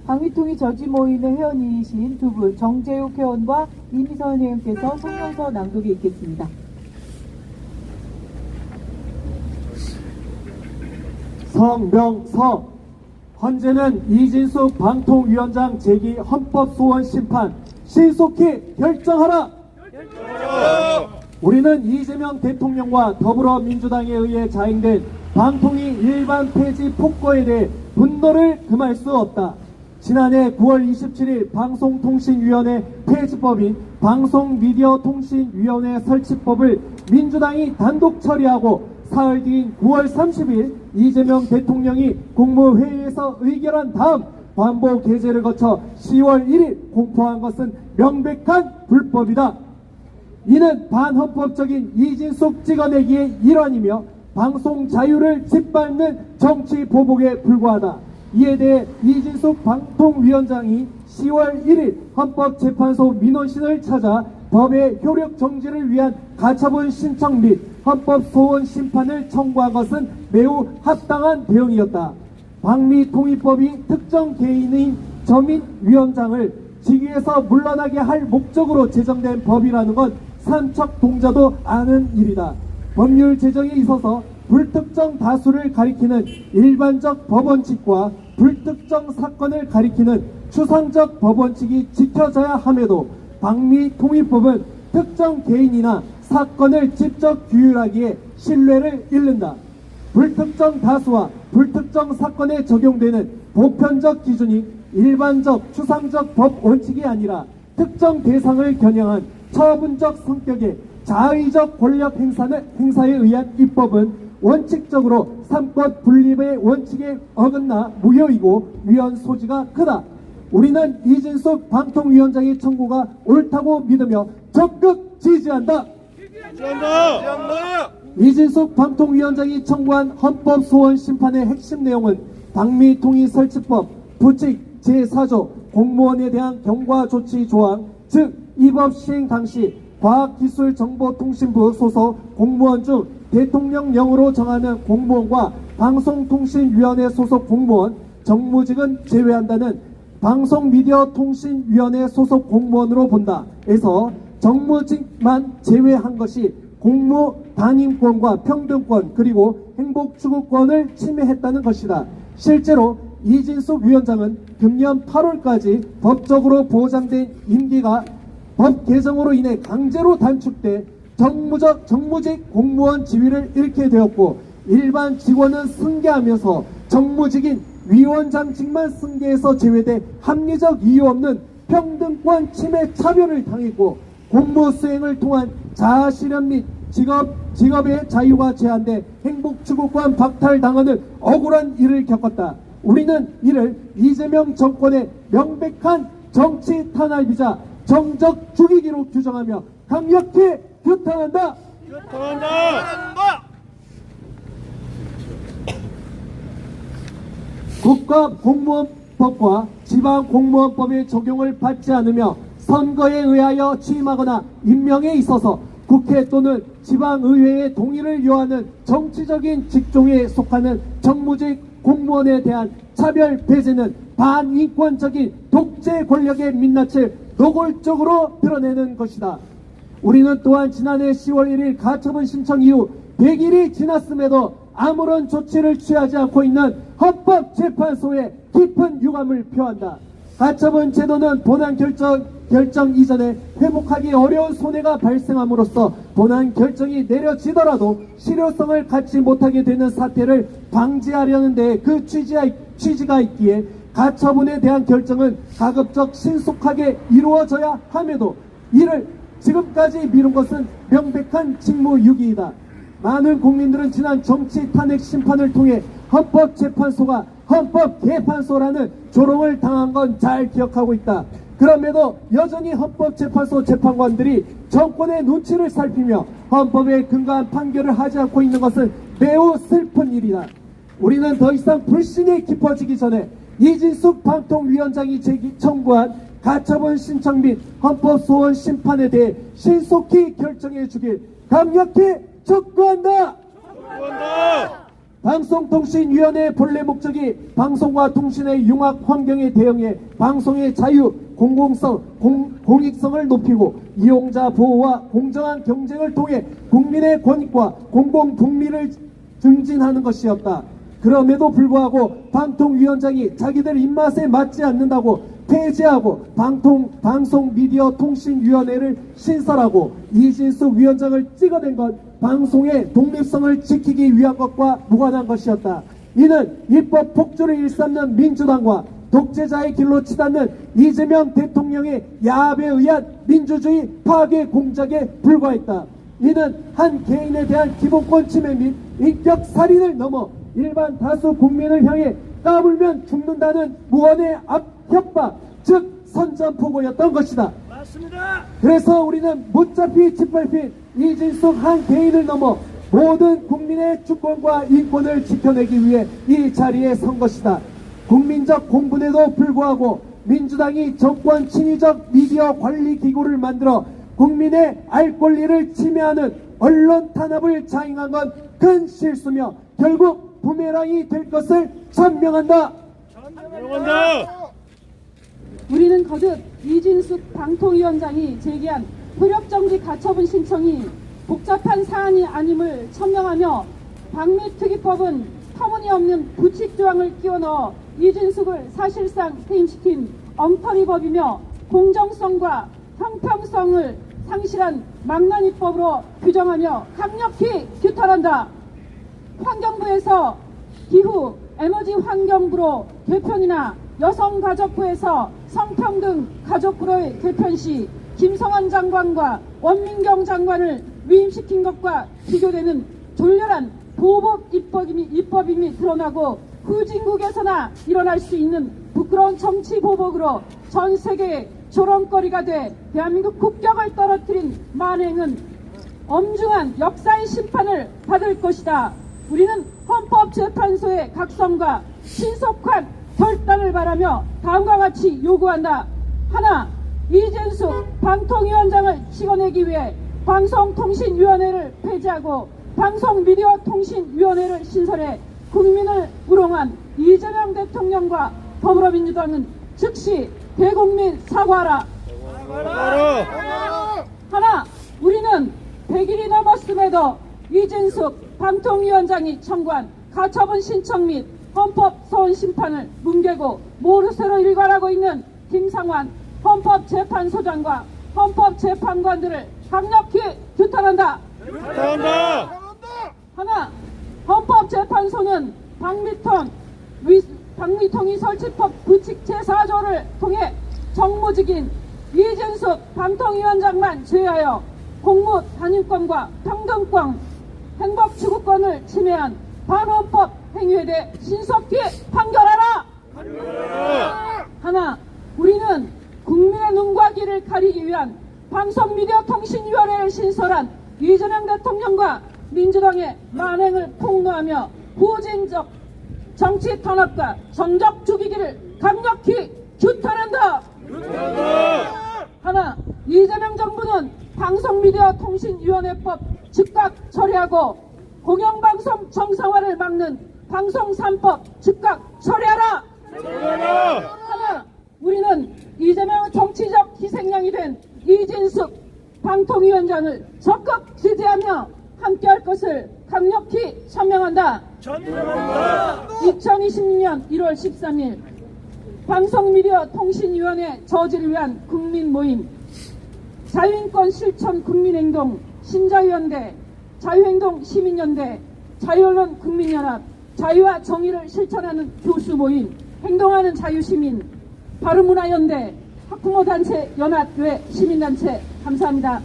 방위통일 저지 모임의 회원이신 두 분, 정재욱 회원과 이미선 회원께서 성명서 낭독에 있겠습니다. 성명서. 헌재는 이진숙 방통위원장 제기 헌법소원 심판 신속히 결정하라. 우리는 이재명 대통령과 더불어민주당에 의해 자행된 방통위 일반 폐지 폭거에 대해 분노를 금할 수 없다. 지난해 9월 27일 방송통신위원회 폐지법인 방송미디어통신위원회 설치법을 민주당이 단독 처리하고 사흘 뒤인 9월 30일 이재명 대통령이 국무회의에서 의결한 다음 관보 게재를 거쳐 10월 1일 공포한 것은 명백한 불법이다. 이는 반헌법적인 이진숙 찍어내기의 일환이며 방송 자유를 짓밟는 정치 보복에 불과하다. 이에 대해 이진숙 방통위원장이 10월 1일 헌법재판소 민원실을 찾아 법의 효력 정지를 위한 가처분 신청 및 헌법소원 심판을 청구한 것은 매우 합당한 대응이었다. 방미통일법이 특정 개인인 저민위원장을 직위에서 물러나게 할 목적으로 제정된 법이라는 건 삼척동자도 아는 일이다. 법률 제정에 있어서 불특정 다수를 가리키는 일반적 법원칙과 불특정 사건을 가리키는 추상적 법원칙이 지켜져야 함에도 방미통일법은 특정 개인이나 사건을 직접 규율하기에 신뢰를 잃는다. 불특정 다수와 불특정 사건에 적용되는 보편적 기준이 일반적 추상적 법 원칙이 아니라 특정 대상을 겨냥한 처분적 성격의 자의적 권력 행사에 의한 입법은 원칙적으로 삼권 분립의 원칙에 어긋나 무효이고 위헌 소지가 크다. 우리는 이진숙 방통위원장의 청구가 옳다고 믿으며 적극 지지한다. 이진숙 방통위원장이 청구한 헌법소원 심판의 핵심 내용은 방미통일 설치법 부칙 제4조 공무원에 대한 경과 조치 조항, 즉 이 법 시행 당시 과학기술정보통신부 소속 공무원 중 대통령령으로 정하는 공무원과 방송통신위원회 소속 공무원, 정무직은 제외한다는 방송미디어통신위원회 소속 공무원으로 본다. 에서 정무직만 제외한 것이 공무 단임권과 평등권 그리고 행복추구권을 침해했다는 것이다. 실제로 이진숙 위원장은 금년 8월까지 법적으로 보장된 임기가 법 개정으로 인해 강제로 단축돼 정무직 공무원 지위를 잃게 되었고 일반 직원은 승계하면서 정무직인 위원장직만 승계해서 제외돼 합리적 이유 없는 평등권 침해 차별을 당했고 공무 수행을 통한 자아실현 및 직업의 자유가 제한돼 행복추구권 박탈당하는 억울한 일을 겪었다. 우리는 이를 이재명 정권의 명백한 정치 탄압이자 정적 죽이기로 규정하며 강력히 규탄한다. 국가공무원법과 지방공무원법의 적용을 받지 않으며 선거에 의하여 취임하거나 임명에 있어서 국회 또는 지방의회의 동의를 요하는 정치적인 직종에 속하는 정무직 공무원에 대한 차별 배제는 반인권적인 독재 권력의 민낯을 노골적으로 드러내는 것이다. 우리는 또한 지난해 10월 1일 가처분 신청 이후 100일이 지났음에도 아무런 조치를 취하지 않고 있는 헌법재판소에 깊은 유감을 표한다. 가처분 제도는 본안 결정 이전에 회복하기 어려운 손해가 발생함으로써 본안 결정이 내려지더라도 실효성을 갖지 못하게 되는 사태를 방지하려는 데 그 취지가 있기에 가처분에 대한 결정은 가급적 신속하게 이루어져야 함에도 이를 지금까지 미룬 것은 명백한 직무유기이다. 많은 국민들은 지난 정치 탄핵 심판을 통해 헌법재판소가 헌법개판소라는 조롱을 당한 건 잘 기억하고 있다. 그럼에도 여전히 헌법재판소 재판관들이 정권의 눈치를 살피며 헌법에 근거한 판결을 하지 않고 있는 것은 매우 슬픈 일이다. 우리는 더 이상 불신이 깊어지기 전에 이진숙 방통위원장이 청구한 가처분 신청 및 헌법소원 심판에 대해 신속히 결정해 주길 강력히 촉구한다. 방송통신위원회의 본래 목적이 방송과 통신의 융합 환경에 대응해 방송의 자유, 공공성, 공익성을 높이고 이용자 보호와 공정한 경쟁을 통해 국민의 권익과 공공복리를 증진하는 것이었다. 그럼에도 불구하고 방통위원장이 자기들 입맛에 맞지 않는다고 폐지하고 방송미디어통신위원회를 신설하고 이진숙 위원장을 찍어낸 것 방송의 독립성을 지키기 위한 것과 무관한 것이었다. 이는 입법 폭주를 일삼는 민주당과 독재자의 길로 치닫는 이재명 대통령의 야합에 의한 민주주의 파괴 공작에 불과했다. 이는 한 개인에 대한 기본권 침해 및 인격 살인을 넘어 일반 다수 국민을 향해 까불면 죽는다는 무언의 협박, 즉 선전포고였던 것이다. 맞습니다. 그래서 우리는 못잡히 짓밟힌 이진숙 한 개인을 넘어 모든 국민의 주권과 인권을 지켜내기 위해 이 자리에 선 것이다. 국민적 공분에도 불구하고 민주당이 정권 친위적 미디어 관리 기구를 만들어 국민의 알 권리를 침해하는 언론 탄압을 자행한 건 큰 실수며 결국 부메랑이 될 것을 천명한다. 명한다. 우리는 거듭 이진숙 방통위원장이 제기한 효력정지 가처분 신청이 복잡한 사안이 아님을 천명하며 방미특위법은 터무니없는 부칙조항을 끼워넣어 이진숙을 사실상 해임시킨 엉터리법이며 공정성과 형평성을 상실한 망나니법으로 규정하며 강력히 규탄한다. 환경부에서 기후 에너지 환경부로 개편이나 여성가족부에서 성평등 가족부로의 개편 시 김성환 장관과 원민경 장관을 위임시킨 것과 비교되는 졸렬한 보복 입법임이 드러나고 후진국에서나 일어날 수 있는 부끄러운 정치 보복으로 전 세계의 조롱거리가 돼 대한민국 국격을 떨어뜨린 만행은 엄중한 역사의 심판을 받을 것이다. 우리는 헌법재판소의 각성과 신속한 결단을 바라며 다음과 같이 요구한다. 하나, 이진숙 방통위원장을 찍어내기 위해 방송통신위원회를 폐지하고 방송미디어통신위원회를 신설해 국민을 우롱한 이재명 대통령과 더불어민주당은 즉시 대국민 사과하라. 하나, 우리는 100일이 넘었음에도 이진숙 방통위원장이 청구한 가처분 신청 및 헌법 소원 심판을 뭉개고 모르쇠로 일관하고 있는 김상환 헌법재판소장과 헌법재판관들을 강력히 규탄한다. 하나, 헌법재판소는 방미통위 설치법 부칙 제4조를 통해 정무직인 이진숙 방통위원장만 제외하여 공무 단임권과 평등권, 행복추구권을 침해한 반헌법 행위에 대해 신속히 판결하라. 하나, 우리는 국민의 눈과 귀를 가리기 위한 방송미디어통신위원회를 신설한 이재명 대통령과 민주당의 만행을 폭로하며 후진적 정치 탄압과 정적 죽이기를 강력히 규탄한다. 하나, 이재명 정부는 방송미디어통신위원회법 즉각 처리하고 공영방송 정상화를 막는 방송 3법 즉각 처리하라. 하나, 우리는 이재명의 정치적 희생양이 된 이진숙 방통위원장을 적극 지지하며 함께할 것을 강력히 천명한다. 2020년 1월 13일 방송미디어통신위원회 저지를 위한 국민모임 자유인권 실천 국민행동 신자유연대, 자유행동 시민연대, 자유언론 국민연합, 자유와 정의를 실천하는 교수모임, 행동하는 자유시민, 바른문화연대, 학부모단체 연합교회 시민단체 감사합니다.